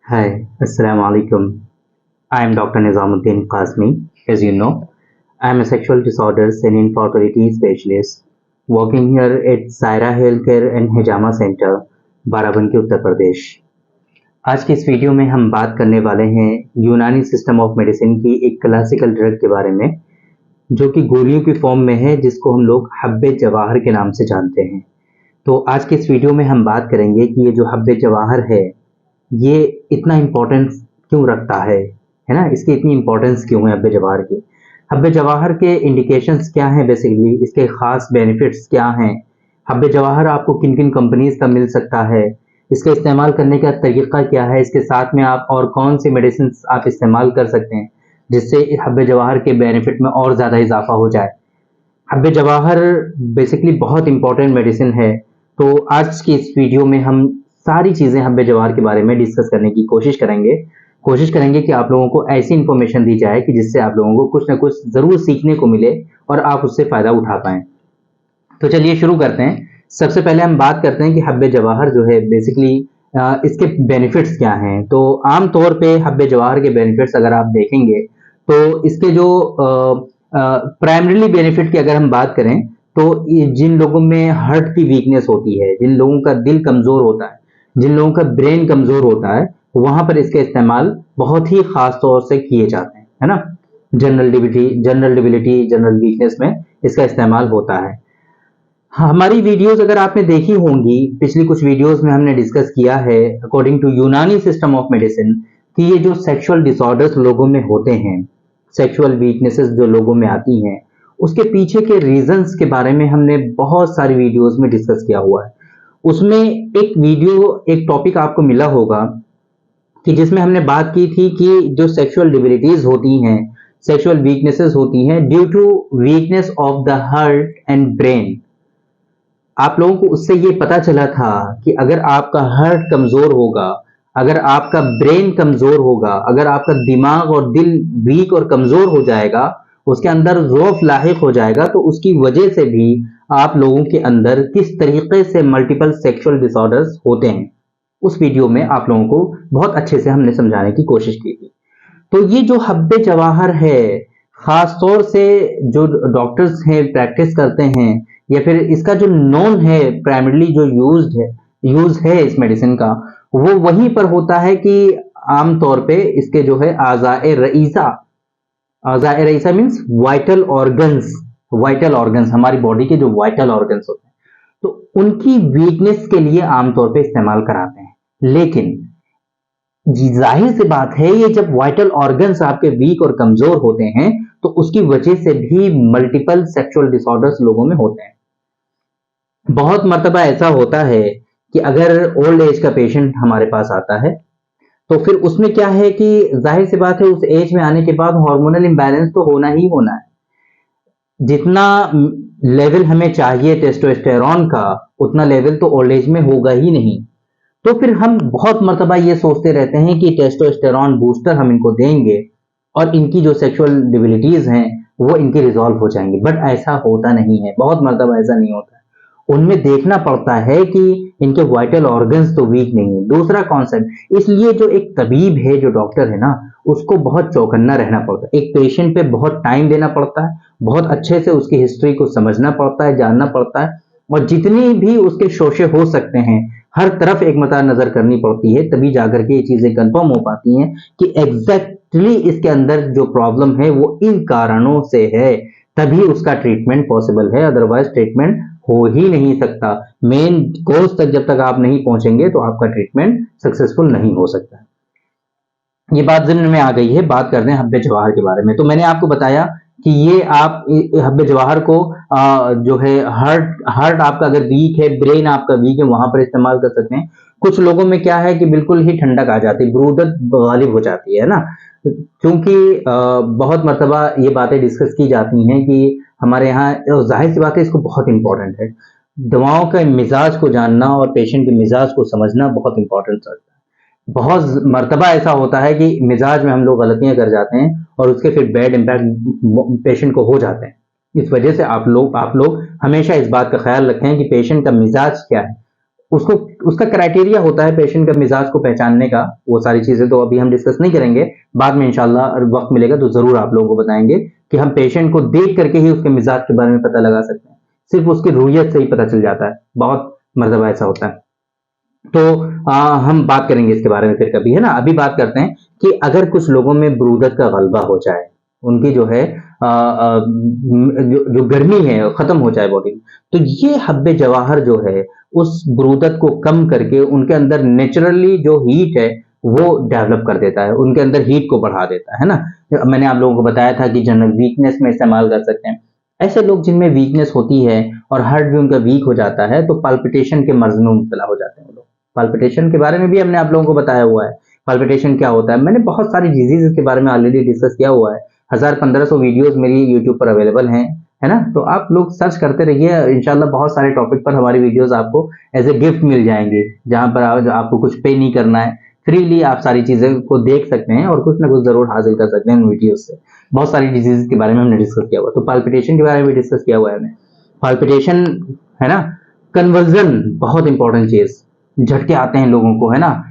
Hi, Assalamu alaikum. I am Dr. Nizamuddin Qasmi. As you know, I am a sexual disorders and infertility specialist working here at Saira Healthcare and Hijama Center, Barabanki Uttar Pradesh. आज की इस video में हम बात करने वाले हैं यूनानी सिस्टम ऑफ मेडिसिन की एक क्लासिकल ड्रग के बारे में, जो कि गोलियों की फॉर्म में है, जिसको हम लोग हब्बे जवाहर के नाम से जानते हैं। तो आज की इस वीडियो में हम बात करेंगे कि ये जो हब्बे जवाहर है, ये इतना इम्पोर्टेंस क्यों रखता है ना? इसकी इतनी इम्पोर्टेंस क्यों है हब्बे जवाहर की? हब्बे जवाहर के इंडिकेशंस क्या हैं बेसिकली, इसके खास बेनिफिट्स क्या हैं? हब्बे जवाहर आपको किन-किन कंपनीज़ का मिल सकता है? इसका इस्तेमाल करने का तरीका क्या है? इसके साथ में आप और कौन-सी मेडिसिन्स आप इस्तेमाल कर सकते हैं, जिससे हब्बे जवाहर के बेनिफिट में और ज़्यादा इज़ाफ़ा हो जाए? हब्बे जवाहर बेसिकली बहुत इम्पोर्टेंट मेडिसिन है। तो आज की इस वीडियो में हम सारी चीज़ें हब्बे जवाहर के बारे में डिस्कस करने की कोशिश करेंगे कि आप लोगों को ऐसी इन्फॉर्मेशन दी जाए कि जिससे आप लोगों को कुछ ना कुछ ज़रूर सीखने को मिले और आप उससे फ़ायदा उठा पाएँ। तो चलिए शुरू करते हैं। सबसे पहले हम बात करते हैं कि हब्बे जवाहर जो है बेसिकली इसके बेनिफिट्स क्या हैं। तो आम तौर पे हब्बे जवाहर के बेनिफिट्स अगर आप देखेंगे, तो इसके जो प्राइमरीली बेनिफिट की अगर हम बात करें, तो जिन लोगों में हार्ट की वीकनेस होती है, जिन लोगों का दिल कमज़ोर होता है, जिन लोगों का ब्रेन कमज़ोर होता है, वहाँ पर इसका इस्तेमाल बहुत ही ख़ास तौर से किए जाते हैं, है ना? जनरल वीकनेस में इसका इस्तेमाल होता है। हमारी वीडियोस अगर आपने देखी होंगी, पिछली कुछ वीडियोस में हमने डिस्कस किया है अकॉर्डिंग टू यूनानी सिस्टम ऑफ मेडिसिन कि ये जो सेक्सुअल डिसऑर्डर्स लोगों में होते हैं, सेक्सुअल वीकनेसेस जो लोगों में आती हैं, उसके पीछे के रीजंस के बारे में हमने बहुत सारी वीडियोस में डिस्कस किया हुआ है। उसमें एक टॉपिक आपको मिला होगा कि जिसमें हमने बात की थी कि जो सेक्सुअल डिबिलिटीज होती हैं, सेक्सुअल वीकनेसेस होती हैं due to weakness of the heart and brain. आप लोगों को उससे ये पता चला था कि अगर आपका हार्ट कमजोर होगा, अगर आपका ब्रेन कमजोर होगा, अगर आपका दिमाग और दिल वीक और कमजोर हो जाएगा, उसके अंदर ज़ौफ़ लाहिक हो जाएगा, तो उसकी वजह से भी आप लोगों के अंदर किस तरीके से मल्टीपल सेक्सुअल डिसऑर्डर्स होते हैं, उस वीडियो में आप लोगों को बहुत अच्छे से हमने समझाने की कोशिश की थी। तो ये जो हब्बे जवाहर है, खास तौर से जो डॉक्टर्स हैं प्रैक्टिस करते हैं, या फिर इसका जो नोन है प्राइमरीली जो यूज है इस मेडिसिन का, वो वहीं पर होता है कि आम तौर पे इसके जो है आज़ाए रईसा मीन्स वाइटल ऑर्गन्स, हमारी बॉडी के जो वाइटल ऑर्गन्स होते हैं, तो उनकी वीकनेस के लिए आमतौर पे इस्तेमाल कराते हैं। लेकिन जाहिर सी बात है, ये जब वाइटल ऑर्गन्स आपके वीक और कमजोर होते हैं, तो उसकी वजह से भी मल्टीपल सेक्सुअल डिसऑर्डर्स लोगों में होते हैं। बहुत मर्तबा ऐसा होता है कि अगर ओल्ड एज का पेशेंट हमारे पास आता है, तो फिर उसमें क्या है कि जाहिर सी बात है उस एज में आने के बाद हार्मोनल इम्बैलेंस तो होना ही होना है। जितना लेवल हमें चाहिए टेस्टोस्टेरोन का, उतना लेवल तो ओल्ड एज में होगा ही नहीं। तो फिर हम बहुत मर्तबा ये सोचते रहते हैं कि टेस्टोस्टेरोन बूस्टर हम इनको देंगे और इनकी जो सेक्सुअल डिबिलिटीज हैं वो इनकी रिजॉल्व हो जाएंगी, बट ऐसा होता नहीं है। बहुत मर्तबा ऐसा नहीं होता है। उनमें देखना पड़ता है कि इनके वाइटल ऑर्गन्स तो वीक नहीं है। दूसरा कॉन्सेप्ट, इसलिए जो एक तबीब है, जो डॉक्टर है ना, उसको बहुत चौकन्ना रहना पड़ता है। एक पेशेंट पे बहुत टाइम देना पड़ता है, बहुत अच्छे से उसकी हिस्ट्री को समझना पड़ता है, जानना पड़ता है, और जितनी भी उसके शोशे हो सकते हैं हर तरफ एक मता नजर करनी पड़ती है, तभी जाकर के ये चीजें कंफर्म हो पाती हैं कि एग्जैक्टली इसके अंदर जो प्रॉब्लम है वो इन कारणों से है, तभी उसका ट्रीटमेंट पॉसिबल है। अदरवाइज ट्रीटमेंट हो ही नहीं सकता। मेन कोर्स तक जब तक आप नहीं पहुंचेंगे तो आपका ट्रीटमेंट सक्सेसफुल नहीं हो सकता। ये बात ज़िम्न में आ गई है। बात करते हैं हब्बे जवाहर के बारे में। तो मैंने आपको बताया कि ये आप हब्बे जवाहर को जो है हार्ट आपका अगर वीक है, ब्रेन आपका वीक है, वहां पर इस्तेमाल कर सकते हैं। कुछ लोगों में क्या है कि बिल्कुल ही ठंडक आ जाती है, ब्रूदत गालिब हो जाती है ना, क्योंकि बहुत मर्तबा ये बातें डिस्कस की जाती हैं कि हमारे यहाँ जाहिर सी बात है, इसको बहुत इंपॉर्टेंट है, दवाओं का मिजाज को जानना और पेशेंट के मिजाज को समझना बहुत इंपॉर्टेंट है। बहुत मर्तबा ऐसा होता है कि मिजाज में हम लोग गलतियां कर जाते हैं और उसके फिर बैड इम्पैक्ट पेशेंट को हो जाते हैं। इस वजह से आप लोग हमेशा इस बात का ख्याल रखें कि पेशेंट का मिजाज क्या है, उसको उसका क्राइटेरिया होता है पेशेंट का मिजाज को पहचानने का। वो सारी चीजें तो अभी हम डिस्कस नहीं करेंगे, बाद में इंशाल्लाह वक्त मिलेगा तो जरूर आप लोगों को बताएंगे कि हम पेशेंट को देख करके ही उसके मिजाज के बारे में पता लगा सकते हैं। सिर्फ उसकी रूहियत से ही पता चल जाता है, बहुत मर्तबा ऐसा होता है। तो हम बात करेंगे इसके बारे में फिर कभी, है ना। अभी बात करते हैं कि अगर कुछ लोगों में ब्रूदत का गलबा हो जाए, उनकी जो है जो गर्मी है खत्म हो जाए बॉडी में, तो ये हब्बे जवाहर जो है उस ब्रूदत को कम करके उनके अंदर नेचुरली जो हीट है वो डेवलप कर देता है, उनके अंदर हीट को बढ़ा देता है ना। मैंने आप लोगों को बताया था कि जनरल वीकनेस में इस्तेमाल कर सकते हैं। ऐसे लोग जिनमें वीकनेस होती है और हार्ट भी उनका वीक हो जाता है, तो पाल्पिटेशन के मर्ज में मुब्तला हो जाते हैं वो लोग। पाल्पिटेशन के बारे में भी हमने आप लोगों को बताया हुआ है। पाल्पिटेशन क्या होता है, मैंने बहुत सारी डिजीज के बारे में ऑलरेडी डिस्कस किया हुआ है। 1000-1500 वीडियोस मेरी यूट्यूब पर अवेलेबल हैं, है ना। तो आप लोग सर्च करते रहिए, इंशाल्लाह बहुत सारे टॉपिक पर हमारी वीडियोस आपको एज ए गिफ्ट मिल जाएंगे, जहां पर आपको कुछ पे नहीं करना है, फ्रीली आप सारी चीजें को देख सकते हैं और कुछ ना कुछ जरूर हासिल कर सकते हैं उन वीडियोस से। बहुत सारी डिजीज के बारे में हमने डिस्कस किया हुआ, तो पाल्पिटेशन के बारे में भी डिस्कस किया हुआ है हमने। पाल्पिटेशन, है ना। कन्वर्जन बहुत इंपॉर्टेंट चीज, झटके आते हैं लोगों को, है ना।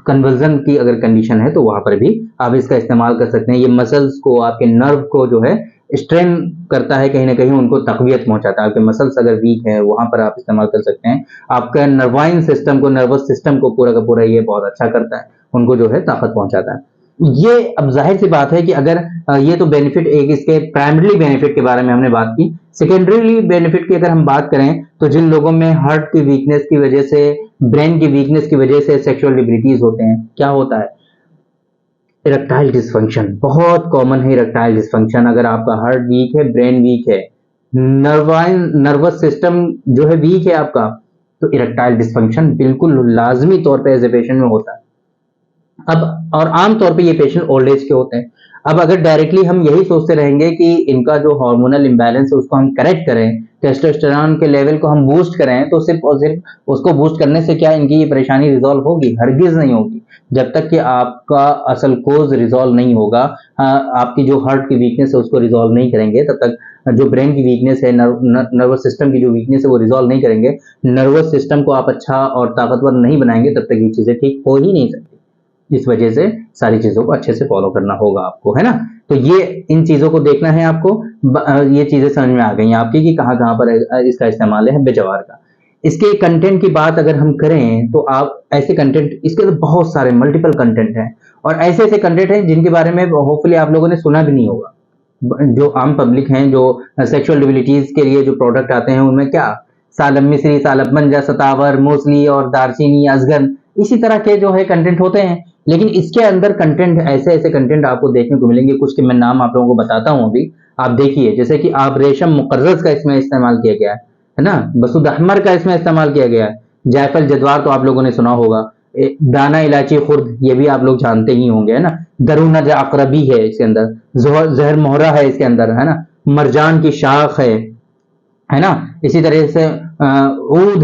कन्वर्जन की अगर कंडीशन है तो वहां पर भी आप इसका इस्तेमाल कर सकते हैं। ये मसल्स को, आपके नर्व को जो है स्ट्रेन करता है, कहीं ना कहीं उनको तकवीयत पहुंचाता है। आपके मसल्स अगर वीक है वहां पर आप इस्तेमाल कर सकते हैं। आपका नर्वाइन सिस्टम को, नर्वस सिस्टम को पूरा का पूरा ये बहुत अच्छा करता है, उनको जो है ताकत पहुंचाता है। ये अब जाहिर सी बात है कि अगर ये तो बेनिफिट, एक इसके प्राइमरी बेनिफिट के बारे में हमने बात की। सेकेंडरी बेनिफिट की अगर हम बात करें तो जिन लोगों में हार्ट की वीकनेस की वजह से, ब्रेन की वीकनेस की वजह से सेक्सुअल डिबिलिटीज होते हैं, क्या होता है, इरेक्टाइल डिसफंक्शन बहुत कॉमन है। इरेक्टाइल डिसफंक्शन, अगर आपका हार्ट वीक है, ब्रेन वीक है, नर्वस सिस्टम जो है वीक है आपका, तो इरेक्टाइल डिसफंक्शन बिल्कुल लाजमी तौर पे एज ए पेशेंट में होता है। अब और आमतौर पे ये पेशेंट ओल्ड एज के होते हैं। अब अगर डायरेक्टली हम यही सोचते रहेंगे कि इनका जो हार्मोनल इम्बैलेंस है उसको हम करेक्ट करें, टेस्टोस्टेरोन के लेवल को हम बूस्ट करें, तो सिर्फ और सिर्फ उसको बूस्ट करने से क्या इनकी ये परेशानी रिजॉल्व होगी? हरगिज नहीं होगी। जब तक कि आपका असल कोज रिजॉल्व नहीं होगा, आपकी जो हार्ट की वीकनेस है उसको रिजॉल्व नहीं करेंगे, तब तक जो ब्रेन की वीकनेस है, नर्वस सिस्टम की जो वीकनेस है वो रिजॉल्व नहीं करेंगे, नर्वस सिस्टम को आप अच्छा और ताकतवर नहीं बनाएंगे, तब तक ये चीजें ठीक हो ही नहीं सकती। इस वजह से सारी चीजों को अच्छे से फॉलो करना होगा आपको, है ना। तो ये इन चीजों को देखना है आपको। ये चीजें समझ में आ गई आपकी कि कहाँ कहाँ पर इसका इस्तेमाल है बेजवार का। इसके कंटेंट की बात अगर हम करें तो आप ऐसे कंटेंट, इसके तो बहुत सारे मल्टीपल कंटेंट हैं और ऐसे ऐसे कंटेंट हैं जिनके बारे में होपफुली आप लोगों ने सुना भी नहीं होगा। जो आम पब्लिक हैं, जो सेक्सुअल डिबिलिटीज के लिए जो प्रोडक्ट आते हैं उनमें क्या सालब मिश्री, सालब मंजा, सतावर, मूसली और दारचीनी, अजगन, इसी तरह के जो है कंटेंट होते हैं। लेकिन इसके अंदर कंटेंट, ऐसे ऐसे कंटेंट आपको देखने को मिलेंगे, कुछ के मैं नाम आप लोगों को बताता हूं अभी। आप देखिए, जैसे कि आप रेशम मुकर्रज का इसमें इस्तेमाल किया गया है ना, बसूद अहमर का इसमें इस्तेमाल किया गया है, जायफल जद्वार तो आप लोगों ने सुना होगा, दाना इलायची खुर्द ये भी आप लोग जानते ही होंगे, है ना। दरुनज अकरबी है इसके अंदर, जहर मोहरा है इसके अंदर, है ना। मरजान की शाख है ना। इसी तरह से ऊद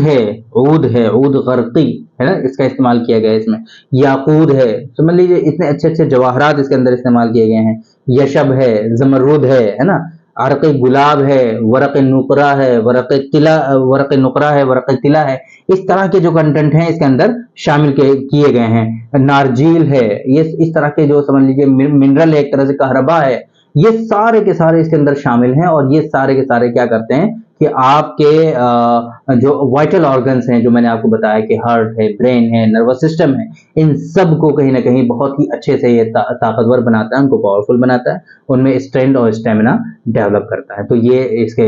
गर्की, है ना, इसका इस्तेमाल किया गया है इसमें। याकूत है, समझ लीजिए इतने अच्छे अच्छे जवाहरात इसके अंदर इस्तेमाल किए गए हैं। यशब है, जमरुद है ना, अरक गुलाब है, वरक नुकरा है, वरक नुकरा है, वरक तिला है। इस तरह के जो कंटेंट हैं इसके अंदर शामिल किए गए हैं। नारजील है, ये इस तरह के जो समझ लीजिए मिनरल है, एक तरह से कहरबा है, ये सारे के सारे इसके अंदर शामिल हैं। और ये सारे के सारे क्या करते हैं कि आपके जो वाइटल ऑर्गन्स हैं, जो मैंने आपको बताया कि हार्ट है, ब्रेन है, नर्वस सिस्टम है, इन सब को कहीं ना कहीं बहुत ही अच्छे से ये ताकतवर बनाता है, उनको पावरफुल बनाता है, उनमें स्ट्रेंथ और स्टेमिना डेवलप करता है। तो ये इसके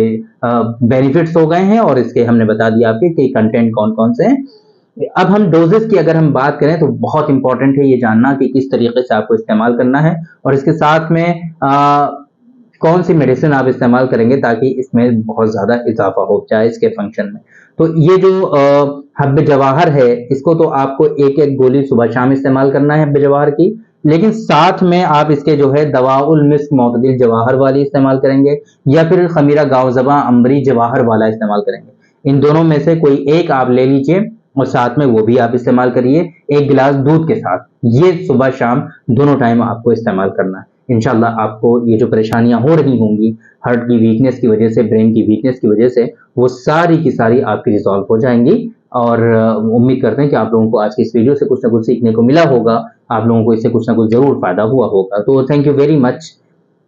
बेनिफिट्स हो गए हैं और इसके हमने बता दिया आपके कि कंटेंट कौन कौन से हैं। अब हम डोजेस की अगर हम बात करें तो बहुत इंपॉर्टेंट है ये जानना कि किस तरीके से आपको इस्तेमाल करना है और इसके साथ में कौन सी मेडिसिन आप इस्तेमाल करेंगे ताकि इसमें बहुत ज्यादा इजाफा हो जाए इसके फंक्शन में। तो ये जो हब्बे जवाहर है, इसको तो आपको एक एक गोली सुबह शाम इस्तेमाल करना है हब्बे जवाहर की, लेकिन साथ में आप इसके जो है दवाउल मिस्क मोतदिल जवाहर वाली इस्तेमाल करेंगे या फिर खमीरा गावजबा अंबरी जवाहर वाला इस्तेमाल करेंगे। इन दोनों में से कोई एक आप ले लीजिए और साथ में वो भी आप इस्तेमाल करिए, एक गिलास दूध के साथ। ये सुबह शाम दोनों टाइम आपको इस्तेमाल करना है। इंशाल्लाह आपको ये जो परेशानियां हो रही होंगी हार्ट की वीकनेस की वजह से, ब्रेन की वीकनेस की वजह से, वो सारी की सारी आपकी रिजॉल्व हो जाएंगी और उम्मीद करते हैं कि आप लोगों को आज की इस वीडियो से कुछ ना कुछ सीखने को मिला होगा, आप लोगों को इससे कुछ ना कुछ ज़रूर फ़ायदा हुआ होगा। तो थैंक यू वेरी मच,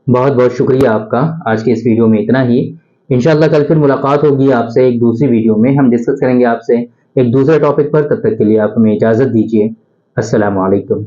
बहुत-बहुत शुक्रिया आपका। आज की इस वीडियो में इतना ही। इंशाअल्लाह कल फिर मुलाकात होगी आपसे एक दूसरी वीडियो में, हम डिस्कस करेंगे आपसे एक दूसरे टॉपिक पर। तब तक के लिए आप हमें इजाज़त दीजिए। अस्सलामु अलैकुम।